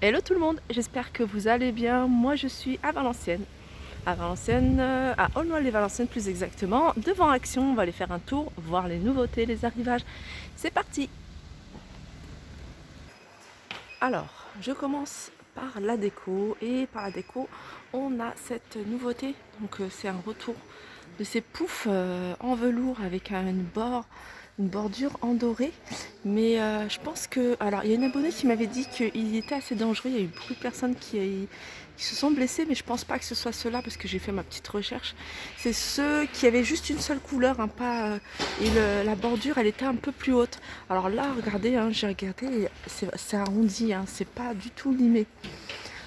Hello tout le monde, j'espère que vous allez bien. Moi je suis à Valenciennes, à Aulnoy-les-Valenciennes plus exactement, devant Action. On va aller faire un tour, voir les nouveautés, les arrivages. C'est parti. Alors, je commence par la déco et par la déco, on a cette nouveauté. Donc c'est un retour de ces poufs en velours avec une bordure en doré. Mais je pense que... Alors, il y a une abonnée qui m'avait dit qu'il était assez dangereux. Il y a eu beaucoup de personnes qui se sont blessées, mais je pense pas que ce soit ceux-là parce que j'ai fait ma petite recherche. C'est ceux qui avaient juste une seule couleur, hein, pas, et la bordure, elle était un peu plus haute. Alors là, regardez, hein, j'ai regardé, c'est arrondi, hein, c'est pas du tout limé.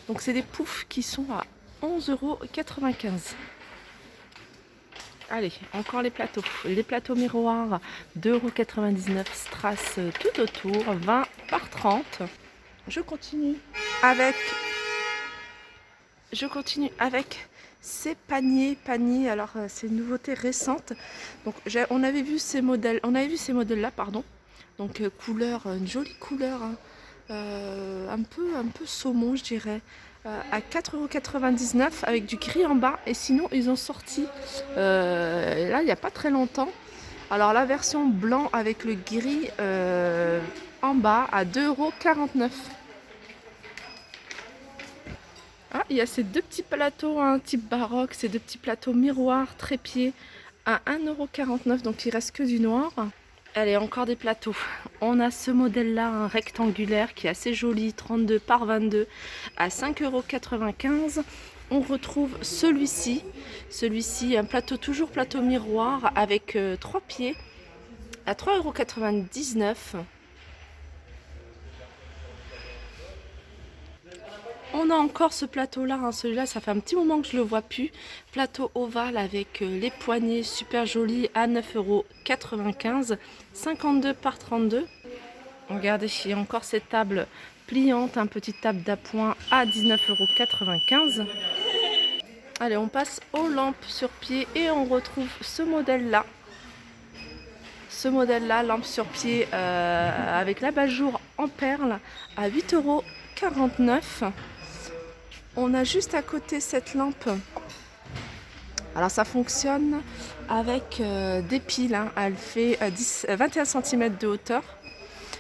Donc c'est des poufs qui sont à 11,95 €. Allez, encore les plateaux. Les plateaux miroirs, 2,99 € strass tout autour, 20 par 30. Je continue avec, ces paniers. Alors c'est une nouveauté récente. Donc on avait vu ces modèles-là, pardon. Donc couleur, une jolie couleur, hein, un peu saumon, je dirais, à 4,99 € avec du gris en bas. Et sinon, ils ont sorti, là, il n'y a pas très longtemps, alors la version blanc avec le gris en bas à 2,49 €. Ah, il y a ces deux petits plateaux, un type baroque, ces deux petits plateaux miroirs trépieds à 1,49 €, donc il reste que du noir. Allez, encore des plateaux. On a ce modèle-là, un rectangulaire qui est assez joli, 32 par 22 à 5,95 €. On retrouve celui-ci, un plateau, toujours plateau miroir avec 3 pieds à 3,99 €. On a encore ce plateau-là, hein, celui-là, ça fait un petit moment que je le vois plus. Plateau ovale avec les poignées super jolies à 9,95 €, 52 par 32. Regardez, il y a encore cette table pliante, une petite table d'appoint à 19,95 €. Allez, on passe aux lampes sur pied et on retrouve ce modèle-là. Lampe sur pied avec l'abat-jour en perles à 8,49 €. On a juste à côté cette lampe. Alors ça fonctionne avec des piles, hein. Elle fait 21 cm de hauteur,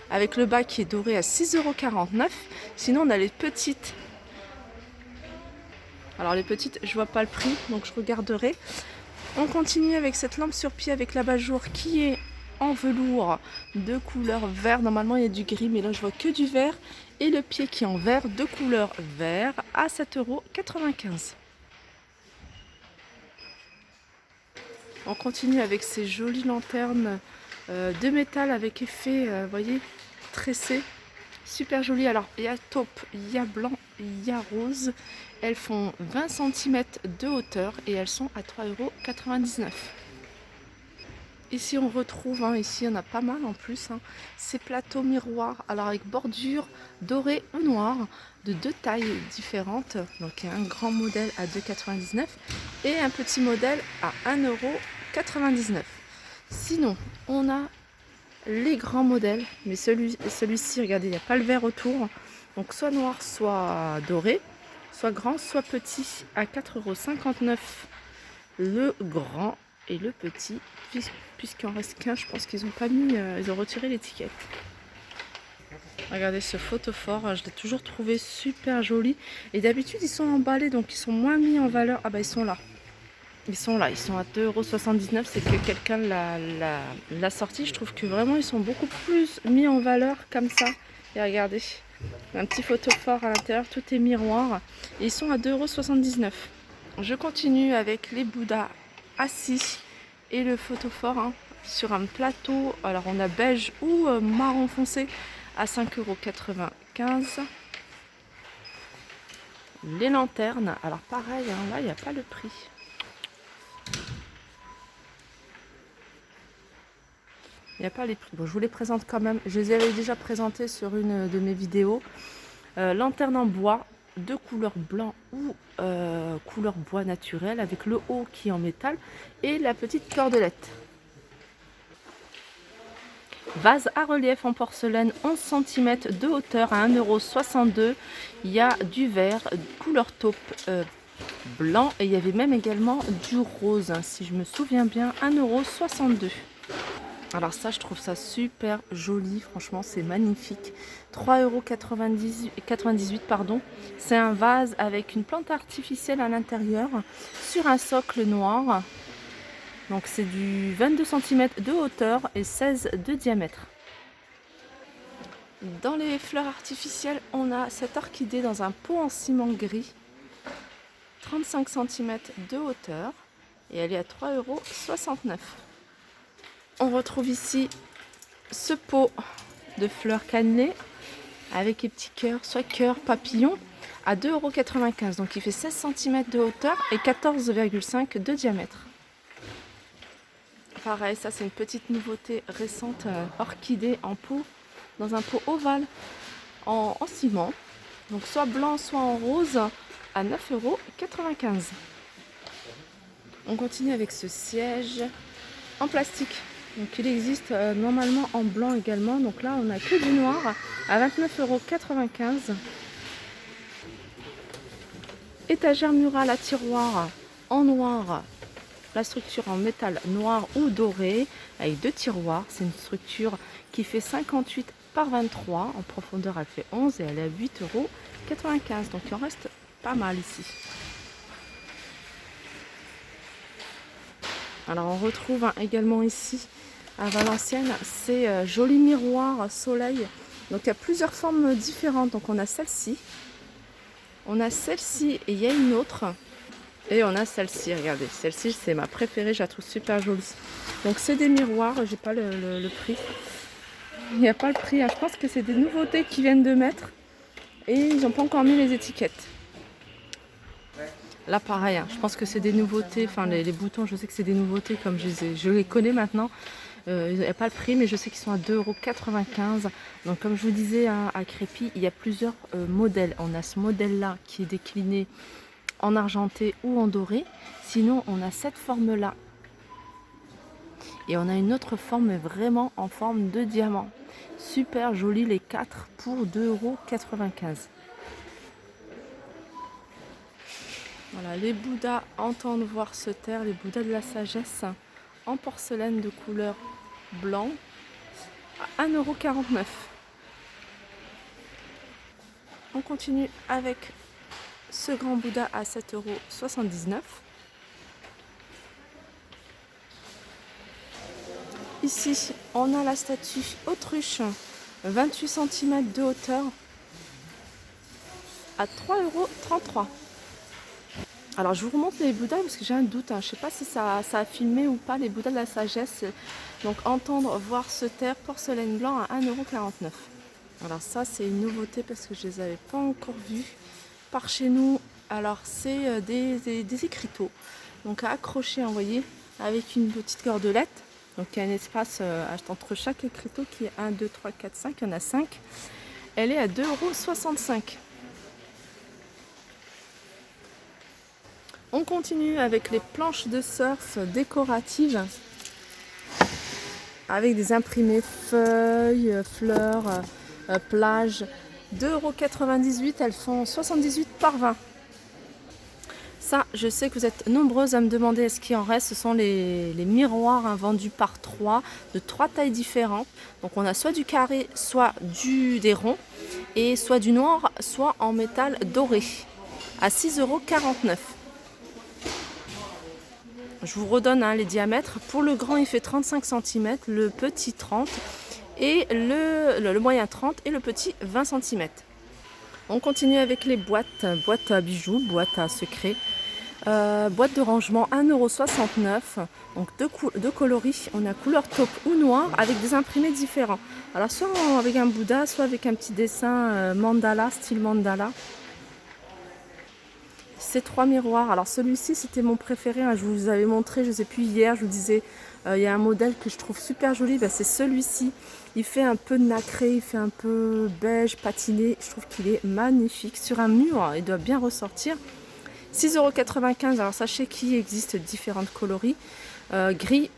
avec le bas qui est doré à 6,49 €. Sinon on a les petites. Alors les petites, je vois pas le prix, donc je regarderai. On continue avec cette lampe sur pied avec l'abat-jour qui est en velours de couleur vert. Normalement il y a du gris, mais là je vois que du vert. Et le pied qui est en vert de couleur vert à 7,95 €. On continue avec ces jolies lanternes de métal avec effet, voyez, tressé. Super joli. Alors il y a taupe, il y a blanc, il y a rose. Elles font 20 cm de hauteur et elles sont à 3,99 €. Ici on retrouve, hein, ici il y en a pas mal en plus, hein, ces plateaux miroirs, alors avec bordure dorée ou noire, de deux tailles différentes. Donc il y a un grand modèle à 2,99 € et un petit modèle à 1,99 €. Sinon on a les grands modèles, mais celui-ci, regardez, il n'y a pas le vert autour. Donc soit noir, soit doré, soit grand, soit petit, à 4,59 € le grand et le petit, puisqu'il en reste qu'un. Je pense qu'ils ont pas mis, ils ont retiré l'étiquette. Regardez ce photophore, je l'ai toujours trouvé super joli. Et d'habitude ils sont emballés, donc ils sont moins mis en valeur. Ah bah ils sont là. Ils sont là, ils sont à 2,79 €. C'est que quelqu'un l'a sorti. Je trouve que vraiment ils sont beaucoup plus mis en valeur comme ça. Et regardez, un petit photophore à l'intérieur, tout est miroir. Et ils sont à 2,79 €. Je continue avec les Bouddhas assis et le photophore, hein, sur un plateau. Alors on a beige ou marron foncé à 5,95 €. Les lanternes, alors pareil, hein, là il n'y a pas le prix. Il n'y a pas les prix. Bon, je vous les présente quand même. Je les avais déjà présentés sur une de mes vidéos. Lanterne en bois de couleur blanc ou couleur bois naturel avec le haut qui est en métal et la petite cordelette. Vase à relief en porcelaine 11 cm de hauteur à 1,62 €. Il y a du vert, couleur taupe blanc et il y avait même également du rose, hein, si je me souviens bien, 1,62 €. Alors ça, je trouve ça super joli, franchement, c'est magnifique. 3,98 €, pardon. C'est un vase avec une plante artificielle à l'intérieur sur un socle noir. Donc c'est du 22 cm de hauteur et 16 de diamètre. Dans les fleurs artificielles, on a cette orchidée dans un pot en ciment gris, 35 cm de hauteur et elle est à 3,69 €. On retrouve ici ce pot de fleurs cannelées avec les petits cœurs, soit cœur papillon, à 2,95 €. Donc il fait 16 cm de hauteur et 14,5 de diamètre. Pareil, ça c'est une petite nouveauté récente, orchidée en pot, dans un pot ovale en ciment. Donc soit blanc, soit en rose, à 9,95 €. On continue avec ce siège en plastique. Donc il existe normalement en blanc également. Donc là on a que du noir à 29,95 €. Étagère murale à tiroir en noir. La structure en métal noir ou doré avec 2 tiroirs. C'est une structure qui fait 58 par 23. En profondeur elle fait 11 et elle est à 8,95 €. Donc il en reste pas mal ici. Alors on retrouve également ici à Valenciennes ces jolis miroirs soleil. Donc il y a plusieurs formes différentes. Donc on a celle-ci, et il y a une autre. Et on a celle-ci, regardez. Celle-ci c'est ma préférée, je la trouve super jolie. Donc c'est des miroirs, j'ai pas le prix. Il n'y a pas le prix, hein. Je pense que c'est des nouveautés qu'ils viennent de mettre. Et ils n'ont pas encore mis les étiquettes. Là pareil, hein, je pense que c'est des nouveautés, enfin les boutons, je sais que c'est des nouveautés comme je les connais maintenant. Il n'y a pas le prix, mais je sais qu'ils sont à 2,95 €. Donc comme je vous disais à Crépy, il y a plusieurs modèles. On a ce modèle-là qui est décliné en argenté ou en doré. Sinon, on a cette forme-là. Et on a une autre forme, mais vraiment en forme de diamant. Super joli, les 4 pour 2,95 €. Voilà, les Bouddhas entendent voir se taire, les Bouddhas de la sagesse en porcelaine de couleur blanc à 1,49 €. On continue avec ce grand Bouddha à 7,79 €. Ici, on a la statue autruche, 28 cm de hauteur à 3,33 €. Alors je vous remonte les Bouddhas parce que j'ai un doute, hein. Je ne sais pas si ça a filmé ou pas, les Bouddhas de la sagesse. Donc entendre, voir se taire, porcelaine blanc à 1,49 €. Alors ça c'est une nouveauté parce que je ne les avais pas encore vus par chez nous. Alors c'est des écriteaux, donc à accrocher, vous voyez, avec une petite cordelette. Donc il y a un espace entre chaque écriteau qui est 1, 2, 3, 4, 5, il y en a 5. Elle est à 2,65 €. On continue avec les planches de surf décoratives avec des imprimés feuilles, fleurs, plage. 2,98 €, elles font 78 par 20. Ça, je sais que vous êtes nombreuses à me demander ce qu'il en reste. Ce sont les miroirs, hein, vendus par 3, de 3 tailles différentes. Donc on a soit du carré, soit des ronds, et soit du noir, soit en métal doré, à 6,49 €. Je vous redonne, hein, les diamètres. Pour le grand, il fait 35 cm, le petit 30 et le moyen 30 et le petit 20 cm. On continue avec les boîtes à bijoux, boîtes à secrets. Boîte de rangement 1,69 €. Donc deux coloris. On a couleur taupe ou noir avec des imprimés différents. Alors soit avec un Bouddha, soit avec un petit dessin mandala, style mandala. Ces 3 miroirs, alors celui-ci c'était mon préféré, hein, je vous avais montré, je ne sais plus hier, je vous disais, il y a un modèle que je trouve super joli, c'est celui-ci. Il fait un peu nacré, il fait un peu beige, patiné, je trouve qu'il est magnifique. Sur un mur, il doit bien ressortir. 6,95 €, alors sachez qu'il existe différentes coloris, gris,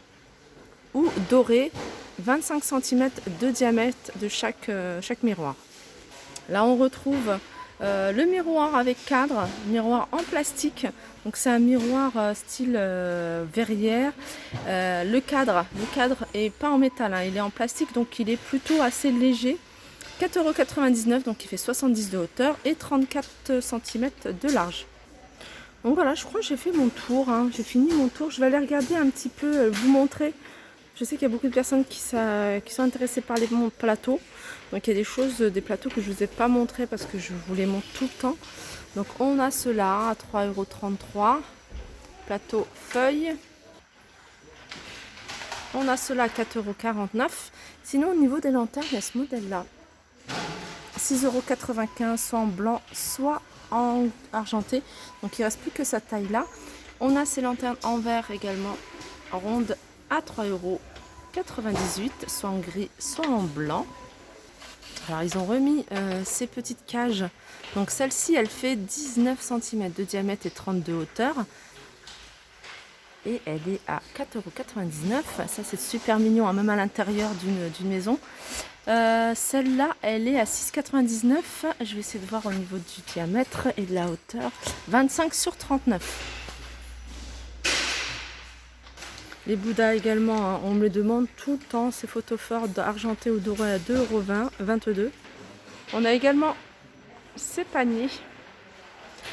ou doré, 25 cm de diamètre de chaque miroir. Là on retrouve le miroir avec cadre, miroir en plastique. Donc c'est un miroir style verrière. Le cadre est pas en métal, hein, il est en plastique, donc il est plutôt assez léger. 4,99 €, donc il fait 70 de hauteur et 34 cm de large. Donc voilà, je crois que j'ai fait mon tour, hein. J'ai fini mon tour. Je vais aller regarder un petit peu, vous montrer. Je sais qu'il y a beaucoup de personnes qui sont intéressées par les plateaux. Donc il y a des plateaux que je ne vous ai pas montrés parce que je vous les montre tout le temps. Donc on a ceux-là à 3,33 €. Plateau feuille. On a ceux-là à 4,49 €. Sinon au niveau des lanternes, il y a ce modèle-là. 6,95 €, soit en blanc, soit en argenté. Donc il ne reste plus que sa taille là. On a ces lanternes en verre également, rondes, à 3,98 €, soit en gris, soit en blanc. Alors ils ont remis ces petites cages. Donc celle-ci, elle fait 19 cm de diamètre et 32 de hauteur. Et elle est à 4,99 €. Ça c'est super mignon, hein, même à l'intérieur d'une maison. Celle-là, elle est à 6,99 €. Je vais essayer de voir au niveau du diamètre et de la hauteur. 25 sur 39. Les Bouddhas également, hein, on me le demande tout le temps. Ces photos fortes argentées ou dorées à 2,22 €. On a également ces paniers.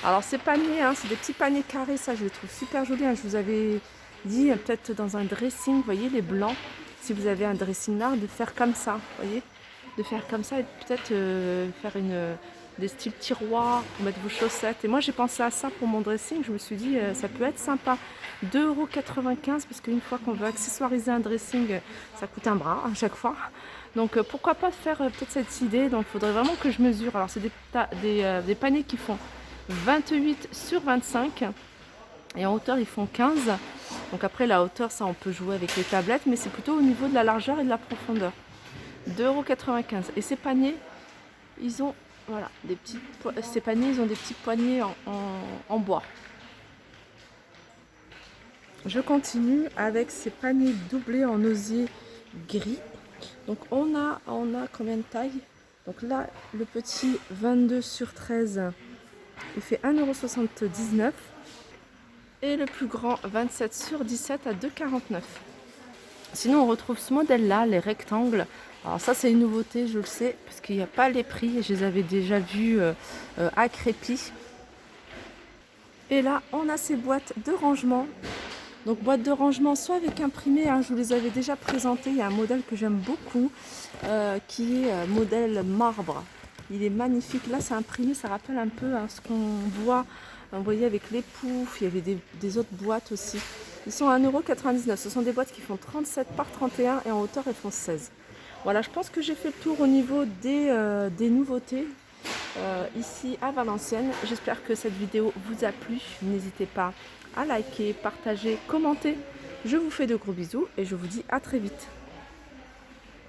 Alors ces paniers, hein, c'est des petits paniers carrés. Ça, je les trouve super jolis, hein. Je vous avais dit peut-être dans un dressing, vous voyez les blancs. Si vous avez un dressing là, de faire comme ça, vous voyez, de faire comme ça et peut-être faire des styles tiroirs pour mettre vos chaussettes. Et moi j'ai pensé à ça pour mon dressing. Je me suis dit ça peut être sympa. 2,95 € parce qu'une fois qu'on veut accessoiriser un dressing, ça coûte un bras à chaque fois. Donc pourquoi pas faire peut-être cette idée. Donc il faudrait vraiment que je mesure. Alors c'est des paniers qui font 28 sur 25 et en hauteur ils font 15. Donc après la hauteur, ça on peut jouer avec les tablettes, mais c'est plutôt au niveau de la largeur et de la profondeur. 2,95 € et ces paniers, ils ont voilà ces paniers, ils ont des petits poignets en bois. Je continue avec ces paniers doublés en osier gris. Donc on a combien de tailles? Donc là le petit 22 sur 13, il fait 1,79 € et le plus grand 27 sur 17 à 2,49 €. Sinon on retrouve ce modèle là, les rectangles. Alors ça c'est une nouveauté, je le sais, parce qu'il n'y a pas les prix, je les avais déjà vus à Crépy. Et là on a ces boîtes de rangement. Donc boîte de rangement soit avec imprimé, hein, je vous les avais déjà présentés. Il y a un modèle que j'aime beaucoup qui est modèle marbre. Il est magnifique. Là c'est imprimé, ça rappelle un peu, hein, ce qu'on voit, vous voyez, avec les poufs. Il y avait des autres boîtes aussi. Ils sont à 1,99 €. Ce sont des boîtes qui font 37 par 31 et en hauteur elles font 16. Voilà, je pense que j'ai fait le tour au niveau des nouveautés ici à Valenciennes. J'espère que cette vidéo vous a plu. N'hésitez pas à liker, partager, commenter. Je vous fais de gros bisous et je vous dis à très vite.